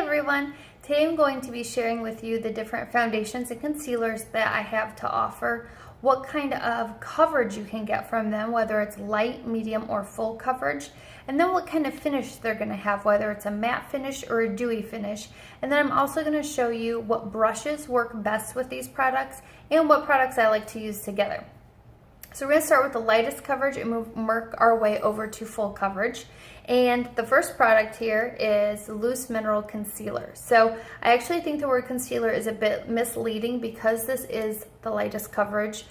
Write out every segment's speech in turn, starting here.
everyone, today I'm going to be sharing with you the different foundations and concealers that I have to offer, what kind of coverage you can get from them, whether it's light, medium, or full coverage, and then what kind of finish they're going to have, whether it's a matte finish or a dewy finish. And then I'm also going to show you what brushes work best with these products and what products I like to use together. So we're going to start with the lightest coverage and work our way over to full coverage. And the first product here is Loose Mineral Concealer. So I actually think the word concealer is a bit misleading because this is the lightest coverage.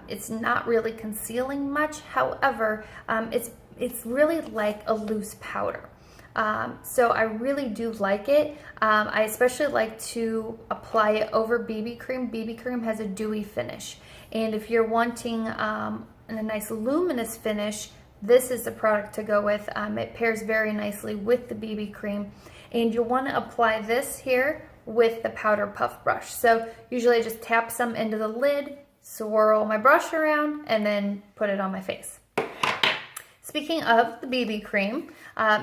It's not really concealing much. However, it's really like a loose powder. So I really do like it. I especially like to apply it over BB cream. BB cream has a dewy finish. And if you're wanting a nice luminous finish, this is the product to go with. It pairs very nicely with the BB cream. And you'll want to apply this here with the powder puff brush. So usually I just tap some into the lid, swirl my brush around, and then put it on my face. Speaking of the BB cream,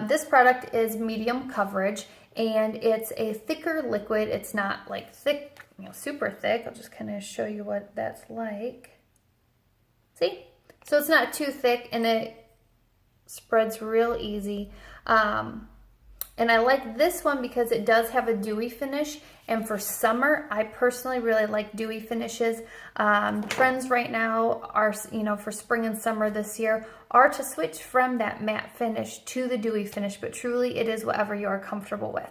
this product is medium coverage and it's a thicker liquid. It's not like thick, super thick. I'll just kind of show you what that's like. See? So it's not too thick and it spreads real easy. And I like this one because it does have a dewy finish. And for summer, I personally really like dewy finishes. Trends right now are, for spring and summer this year, are to switch from that matte finish to the dewy finish, but truly it is whatever you are comfortable with.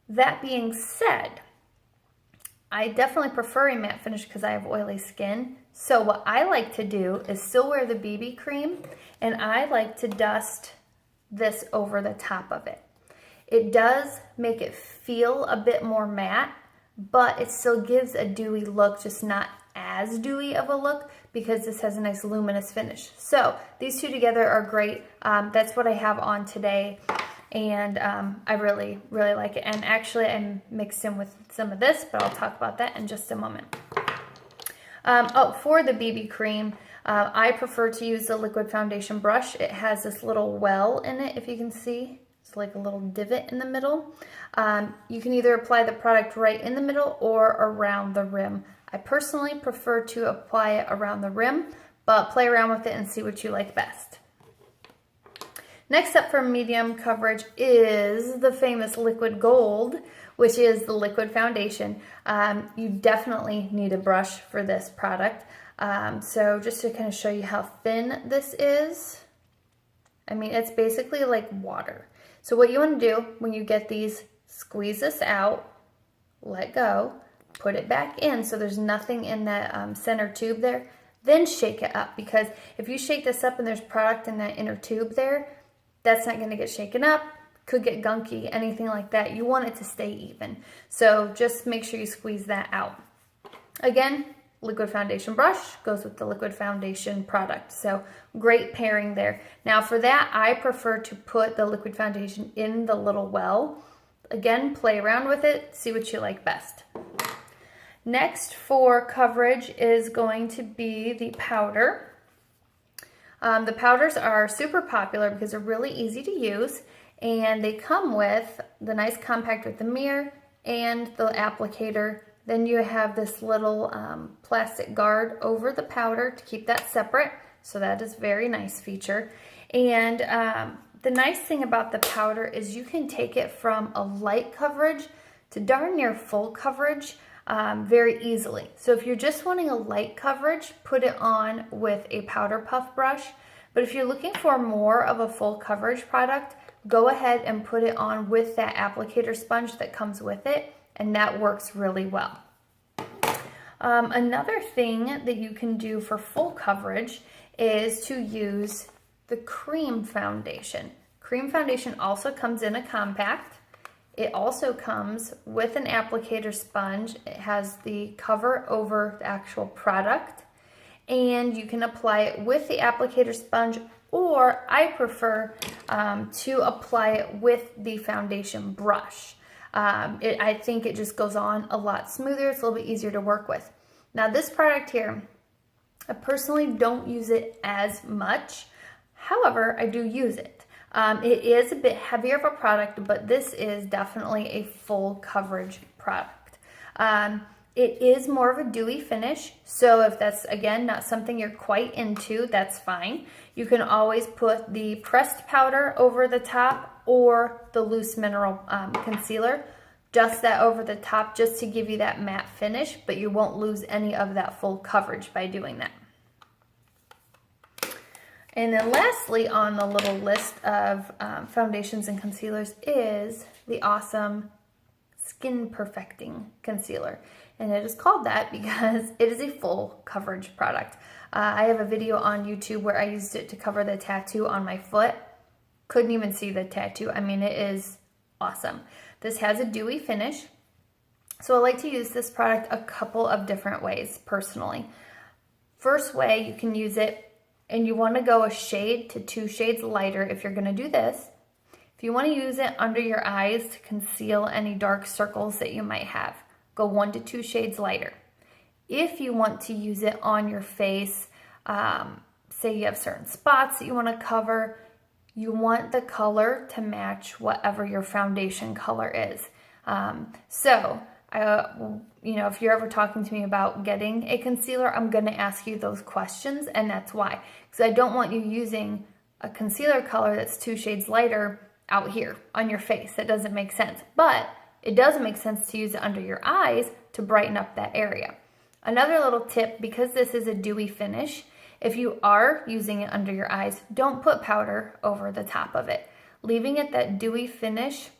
That being said, I definitely prefer a matte finish because I have oily skin. So what I like to do is still wear the BB cream, and I like to dust this over the top of it. It does make it feel a bit more matte, but it still gives a dewy look, just not as dewy of a look because this has a nice luminous finish. So these two together are great. That's what I have on today. And I really, really like it. And actually I mixed in with some of this, but I'll talk about that in just a moment. For the BB cream, I prefer to use the liquid foundation brush. It has this little well in it, if you can see. It's like a little divot in the middle. You can either apply the product right in the middle or around the rim. I personally prefer to apply it around the rim, but play around with it and see what you like best. Next up for medium coverage is the famous Liquid Gold, which is the liquid foundation. You definitely need a brush for this product. So just to kind of show you how thin this is, it's basically like water. So what you want to do when you get these, squeeze this out, let go, put it back in so there's nothing in that center tube there, then shake it up, because if you shake this up and there's product in that inner tube there, that's not going to get shaken up, could get gunky, anything like that. You want it to stay even. So just make sure you squeeze that out. Again, liquid foundation brush goes with the liquid foundation product. So great pairing there. Now for that, I prefer to put the liquid foundation in the little well. Again, play around with it, see what you like best. Next for coverage is going to be the powder. The powders are super popular because they're really easy to use, and they come with the nice compact with the mirror and the applicator. Then you have this little plastic guard over the powder to keep that separate, so that is a very nice feature. And the nice thing about the powder is you can take it from a light coverage to darn near full coverage very easily. So if you're just wanting a light coverage, put it on with a powder puff brush. But if you're looking for more of a full coverage product, go ahead and put it on with that applicator sponge that comes with it, and that works really well. Another thing that you can do for full coverage is to use the cream foundation. Cream foundation also comes in a compact. It also comes with an applicator sponge. It has the cover over the actual product, and you can apply it with the applicator sponge, or I prefer to apply it with the foundation brush. I think it just goes on a lot smoother. It's a little bit easier to work with. Now this product here, I personally don't use it as much. However, I do use it. It is a bit heavier of a product, but this is definitely a full coverage product. It is more of a dewy finish, so if that's, again, not something you're quite into, that's fine. You can always put the pressed powder over the top or the loose mineral concealer, just that over the top, just to give you that matte finish, but you won't lose any of that full coverage by doing that. And then lastly on the little list of foundations and concealers is the awesome Skin Perfecting Concealer. And it is called that because it is a full coverage product. I have a video on YouTube where I used it to cover the tattoo on my foot. Couldn't even see the tattoo. I mean, it is awesome. This has a dewy finish. So I like to use this product a couple of different ways personally. First way you can use it, and you want to go a shade to 2 shades lighter if you're going to do this. If you want to use it under your eyes to conceal any dark circles that you might have, go 1 to 2 shades lighter. If you want to use it on your face, say you have certain spots that you want to cover, you want the color to match whatever your foundation color is. If you're ever talking to me about getting a concealer, I'm going to ask you those questions, and that's why. Because I don't want you using a concealer color that's 2 shades lighter out here on your face. That doesn't make sense. But it does make sense to use it under your eyes to brighten up that area. Another little tip, because this is a dewy finish, if you are using it under your eyes, don't put powder over the top of it. Leaving it that dewy finish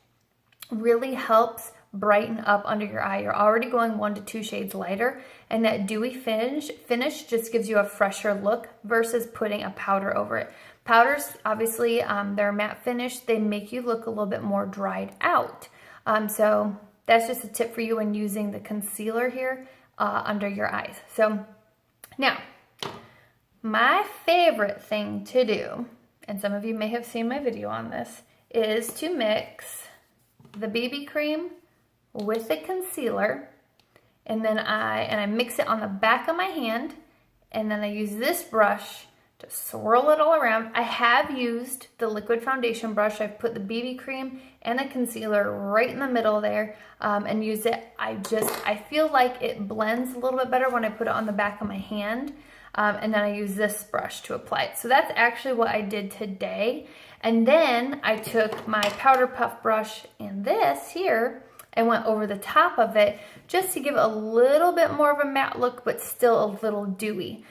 really helps brighten up under your eye. You're already going 1 to 2 shades lighter, and that dewy finish just gives you a fresher look versus putting a powder over it. Powders, obviously, they're matte finish. They make you look a little bit more dried out. So that's just a tip for you when using the concealer here under your eyes. So now, my favorite thing to do, and some of you may have seen my video on this, is to mix the BB cream with the concealer, and then I mix it on the back of my hand, and then I use this brush to swirl it all around. I have used the liquid foundation brush. I've put the BB cream and the concealer right in the middle there and used it. I feel like it blends a little bit better when I put it on the back of my hand. And then I use this brush to apply it. So that's actually what I did today. And then I took my powder puff brush and this here and went over the top of it just to give it a little bit more of a matte look, but still a little dewy.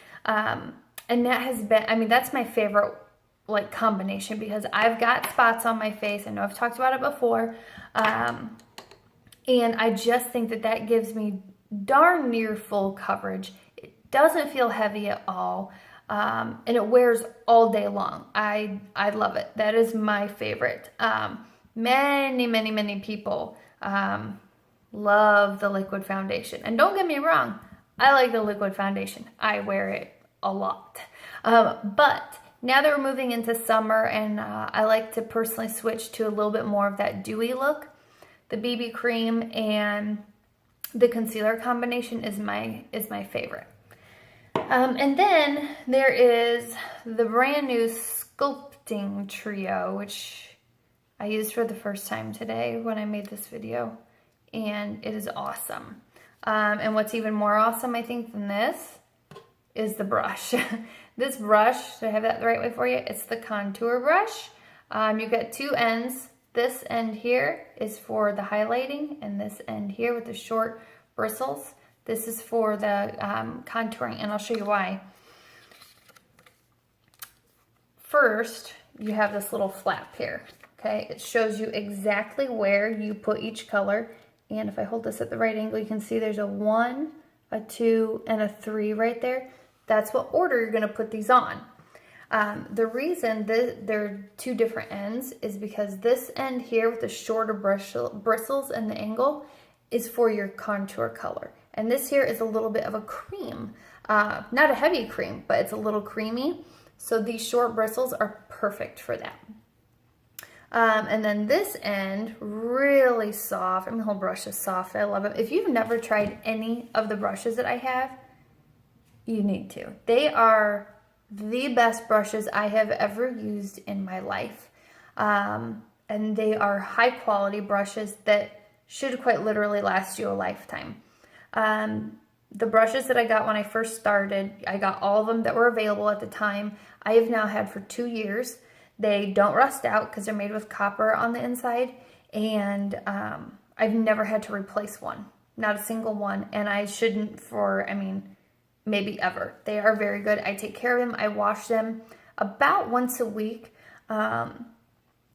And that has been, that's my favorite combination, because I've got spots on my face. I know I've talked about it before. And I just think that gives me darn near full coverage. It doesn't feel heavy at all. And it wears all day long. I love it. That is my favorite. Many people love the liquid foundation. And don't get me wrong, I like the liquid foundation. I wear it a lot. But now that we're moving into summer, and I like to personally switch to a little bit more of that dewy look, the BB cream and the concealer combination is my favorite. And then there is the brand new Sculpting Trio, which I used for the first time today when I made this video, and it is awesome. And what's even more awesome, I think, than this is the brush. This brush, do I have that the right way for you? It's the contour brush. You've got 2 ends. This end here is for the highlighting, and this end here with the short bristles, this is for the contouring, and I'll show you why. First, you have this little flap here, okay? It shows you exactly where you put each color, and if I hold this at the right angle, you can see there's a 1, a 2, and a 3 right there. That's what order you're gonna put these on. The reason they're 2 different ends is because this end here with the shorter bristles and the angle is for your contour color. And this here is a little bit of a cream. Not a heavy cream, but it's a little creamy. So these short bristles are perfect for that. And then this end, really soft. The whole brush is soft. I love it. If you've never tried any of the brushes that I have, you need to. They are the best brushes I have ever used in my life. And they are high quality brushes that should quite literally last you a lifetime. The brushes that I got when I first started, I got all of them that were available at the time. I have now had for 2 years. They don't rust out because they're made with copper on the inside, and I've never had to replace one, not a single one, and I shouldn't for, maybe ever. They are very good. I take care of them. I wash them about once a week, and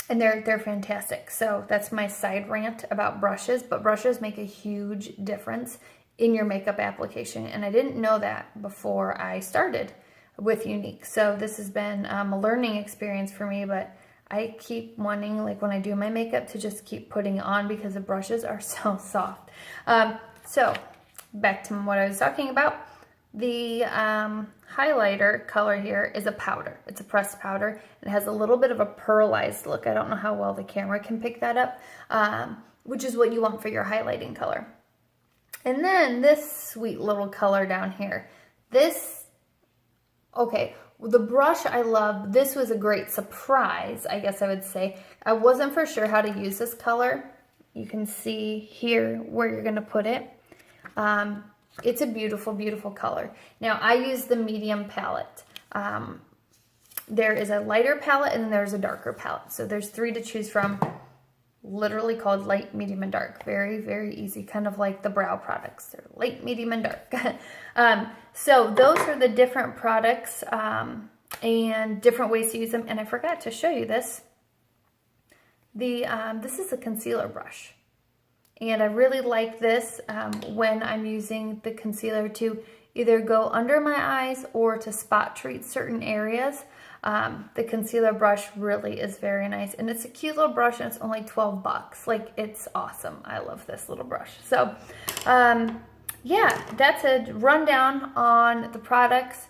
they're fantastic. So that's my side rant about brushes, but brushes make a huge difference in your makeup application, and I didn't know that before I started with Younique. So this has been a learning experience for me, but I keep wanting, like when I do my makeup, to just keep putting it on because the brushes are so soft. So back to what I was talking about. The highlighter color here is a powder. It's a pressed powder. It has a little bit of a pearlized look. I don't know how well the camera can pick that up, which is what you want for your highlighting color. And then this sweet little color down here. Okay, the brush I love. This was a great surprise, I guess I would say. I wasn't for sure how to use this color. You can see here where you're going to put it. It's a beautiful, beautiful color. Now, I use the medium palette. There is a lighter palette and then there's a darker palette. So there's 3 to choose from, literally called light, medium, and dark. Very, very easy, kind of like the brow products. They're light, medium, and dark. So those are the different products and different ways to use them. And I forgot to show you this. This is a concealer brush. And I really like this when I'm using the concealer to either go under my eyes or to spot treat certain areas. The concealer brush really is very nice. And it's a cute little brush and it's only $12. Like, it's awesome. I love this little brush. So, yeah, that's a rundown on the products,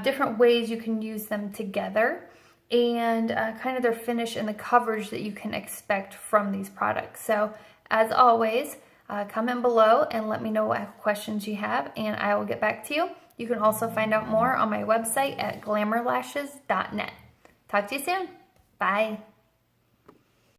different ways you can use them together, and kind of their finish and the coverage that you can expect from these products. So, as always, comment below and let me know what questions you have, and I will get back to you. You can also find out more on my website at glamourlashes.net. Talk to you soon. Bye.